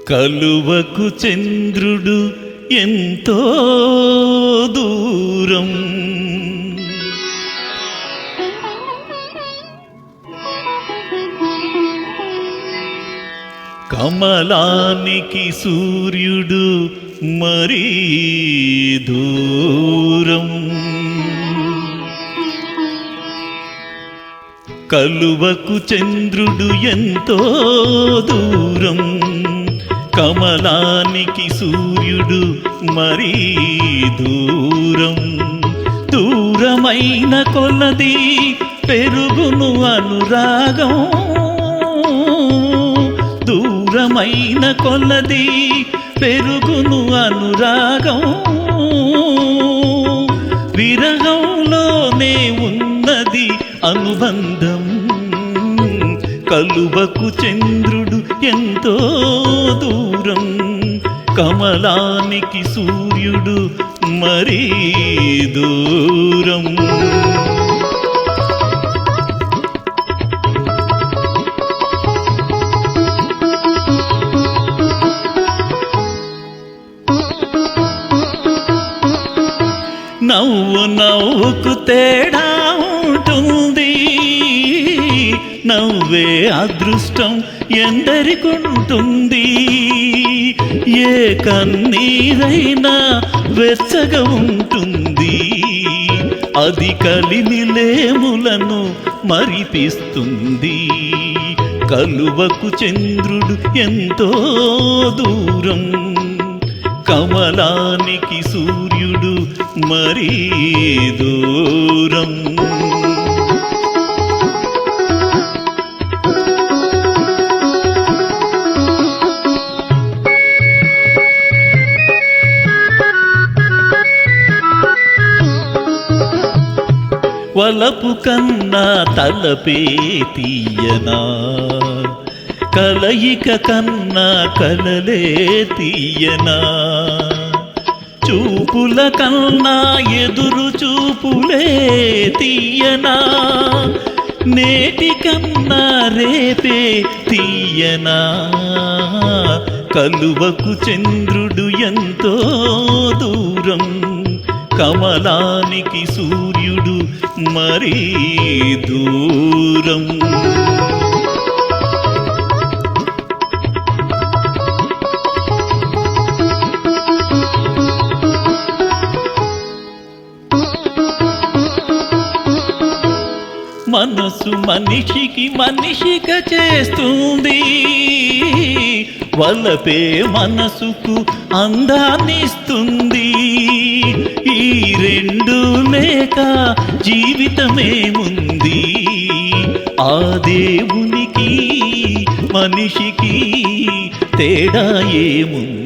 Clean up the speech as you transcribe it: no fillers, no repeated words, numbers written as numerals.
కలువకు చంద్రుడు ఎంతో దూరం, కమలానికి సూర్యుడు మరీ దూరం. కలువకు చంద్రుడు ఎంతో దూరం, కమలానికి సూర్యుడు మరీ దూరం. దూరమైన కొలది పెరుగును అనురాగం, దూరమైన కొలది పెరుగును అనురాగం. విరహంలోనే ఉన్నది అనుబంధం. కలువకు చంద్రుడు ఎంతో దూరం, కమలానికి సూర్యుడు మరీ దూరం. నవ్వు నవ్వుకు తేడా ఉంటుంది, నవ్వే అదృష్టం ఎందరికుంటుంది. ఏ కన్నీరైనా వెచ్చగా ఉంటుంది, అది కలిమిలేములను మరిపిస్తుంది. కలువకు చంద్రుడు ఎంతో దూరం, కమలానికి సూర్యుడు మరీ దూరం. వలపు కన్నా తలపే తీయనా, కలయిక కన్నా కలలే తీయనా. చూపుల కన్నా ఎదురు చూపులే తీయనా, నేటి కన్నా రేపే తీయనా. కలువకు చంద్రుడు ఎంతో దూరం, కమలానికి సూర్యుడు మరీ దూరం. మనసు మనిషికి మనిషిగా చేస్తుంది, వలపే మనసుకు అందాన్నిస్తుంది. ఈ రెండు లేక జీవితమేముంది, ఆ దేవునికి మనిషికి తేడా ఏముంది.